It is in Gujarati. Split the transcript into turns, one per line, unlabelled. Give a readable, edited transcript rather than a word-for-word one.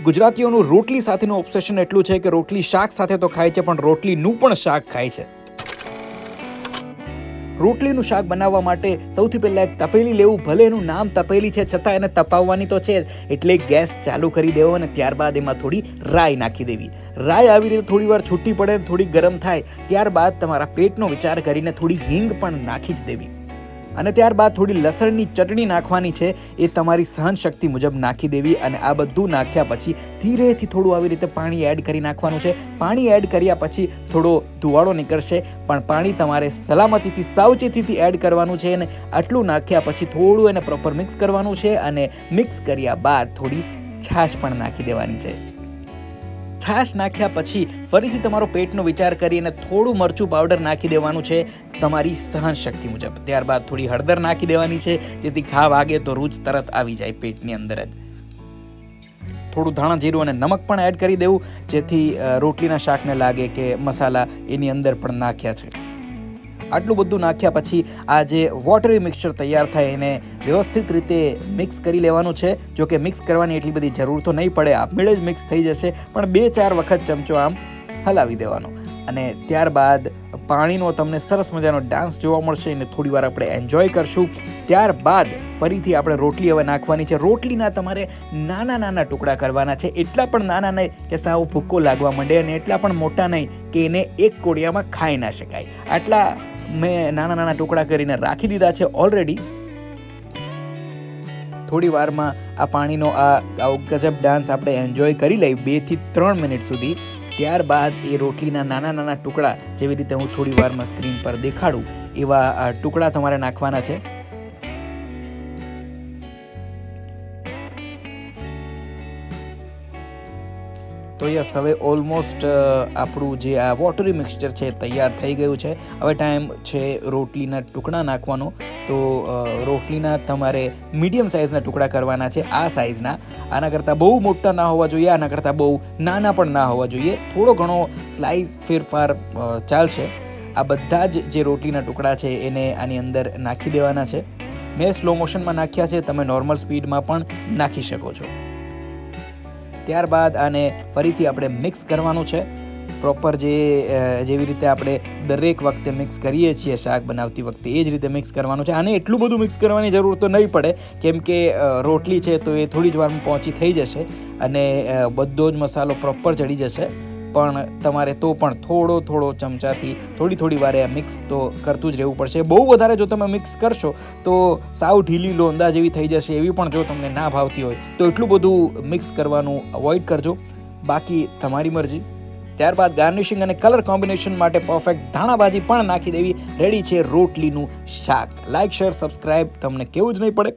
ગુજરાતીઓનું રોટલી સાથેનું ઓબ્સેશન એટલું છે કે રોટલી શાક સાથે તો ખાય છે, પણ રોટલીનું પણ શાક ખાય છે. રોટલીનું શાક બનાવવા માટે સૌથી પહેલાં એક તપેલી લેવું. ભલે એનું નામ તપેલી છે, છતાં એને તપાવવાની તો છે જ. એટલે ગેસ ચાલુ કરી દેવો અને ત્યારબાદ એમાં થોડી રાઈ નાખી દેવી. રાઈ આવી રીતે થોડી વાર છૂટી પડે, થોડી ગરમ થાય, ત્યારબાદ તમારા પેટનો વિચાર કરીને થોડી હિંગ પણ નાખી જ દેવી. અને ત્યારબાદ થોડી લસણની ચટણી નાખવાની છે, એ તમારી સહનશક્તિ મુજબ નાખી દેવી. અને આ બધું નાખ્યા પછી ધીરેથી થોડું આવી રીતે પાણી એડ કરી નાખવાનું છે. પાણી એડ કર્યા પછી થોડો ધુવાળો નીકળશે, પણ પાણી તમારે સલામતીથી સાવચેતીથી એડ કરવાનું છે. અને આટલું નાખ્યા પછી થોડું એને પ્રોપર મિક્સ કરવાનું છે. અને મિક્સ કર્યા બાદ થોડી છાશ પણ નાખી દેવાની છે. છાશ નાખ્યા પછી ફરીથી તમારો પેટનો વિચાર કરીને થોડું મરચું પાવડર નાખી દેવાનું છે તમારી સહનશક્તિ મુજબ. ત્યારબાદ થોડી હળદર નાખી દેવાની છે, જેથી ઘા વાગે તો રૂચ તરત આવી જાય પેટની અંદર જ. થોડું ધાણા જીરું અને નમક પણ એડ કરી દેવું, જેથી રોટલીના શાકને લાગે કે મસાલા એની અંદર પણ નાખ્યા છે. આટલું બધું નાખ્યા પછી આ જે વોટરી મિક્સચર તૈયાર થાય એને વ્યવસ્થિત રીતે મિક્સ કરી લેવાનું છે. જો કે મિક્સ કરવાની એટલી બધી જરૂર તો નહીં પડે, આપમેળે જ મિક્સ થઈ જશે, પણ 2-4 વખત ચમચો આમ હલાવી દેવાનો. અને ત્યારબાદ પાણીનો તમને સરસ મજાનો ડાન્સ જોવા મળશે અને થોડી વાર આપણે એન્જોય કરશું. ત્યારબાદ ફરીથી આપણે રોટલી હવે નાખવાની છે. રોટલીના તમારે નાના નાના ટુકડા કરવાના છે. એટલા પણ નાના નહીં કે સાવ ભૂક્કો લાગવા માંડે, અને એટલા પણ મોટા નહીં કે એને એક કોડિયામાં ખાઈ ના શકાય. આટલા મેં નાના નાના ટુકડા કરીને રાખી દીધા છે ઓલરેડી. થોડી વારમાં આ પાણીનો આ ગજબ ડાન્સ આપણે એન્જોય કરી લઈ 2 થી 3 મિનિટ સુધી. ત્યારબાદ એ રોટલીના નાના નાના ટુકડા, જેવી રીતે હું થોડી વારમાં સ્ક્રીન પર દેખાડું એવા ટુકડા તમારે નાખવાના છે. તો યસ, હવે ઓલમોસ્ટ આપણું જે આ વોટરી મિક્સચર છે તૈયાર થઈ ગયું છે. હવે ટાઈમ છે રોટલીના ટુકડા નાખવાનો. તો રોટલીના તમારે મીડિયમ સાઇઝના ટુકડા કરવાના છે. આ સાઇઝના, આના કરતાં બહુ મોટા ના હોવા જોઈએ, આના કરતાં બહુ નાના પણ ના હોવા જોઈએ. થોડો ઘણો સ્લાઇસ ફેરફાર ચાલશે. આ બધા જ જે રોટલીના ટુકડા છે એને આની અંદર નાખી દેવાના છે. મેં સ્લો મોશનમાં નાખ્યા છે, તમે નોર્મલ સ્પીડમાં પણ નાખી શકો છો. ત્યારબાદ આને ફરીથી આપણે મિક્સ કરવાનું છે પ્રોપર, જેવી રીતે આપણે દરેક વખતે મિક્સ કરીએ છીએ શાક બનાવતી વખતે, એ જ રીતે મિક્સ કરવાનું છે. આને એટલું બધું મિક્સ કરવાની જરૂર તો નહીં પડે, કેમ કે રોટલી છે તો એ થોડી જ વારમાં પહોંચી થઈ જશે અને બધો જ મસાલો પ્રોપર ચડી જશે. પણ તમારે તો પણ થોડો ચમચાથી થોડી વારે મિક્સ તો કરતું જ રહેવું પડશે. બહુ વધારે જો તમે મિક્સ કરશો તો સાવ ઢીલી લોંદા જેવી થઈ જશે. એવી પણ જો તમને ના ભાવતી હોય તો એટલું બધું મિક્સ કરવાનું અવોઇડ કરજો, બાકી તમારી મરજી. ત્યારબાદ ગાર્નિશિંગ અને કલર કોમ્બિનેશન માટે પરફેક્ટ ધાણાભાજી પણ નાખી દેવી. રેડી છે રોટલીનું શાક. લાઇક, શેર, સબસ્ક્રાઇબ, તમને કેવું જ નહીં પડે.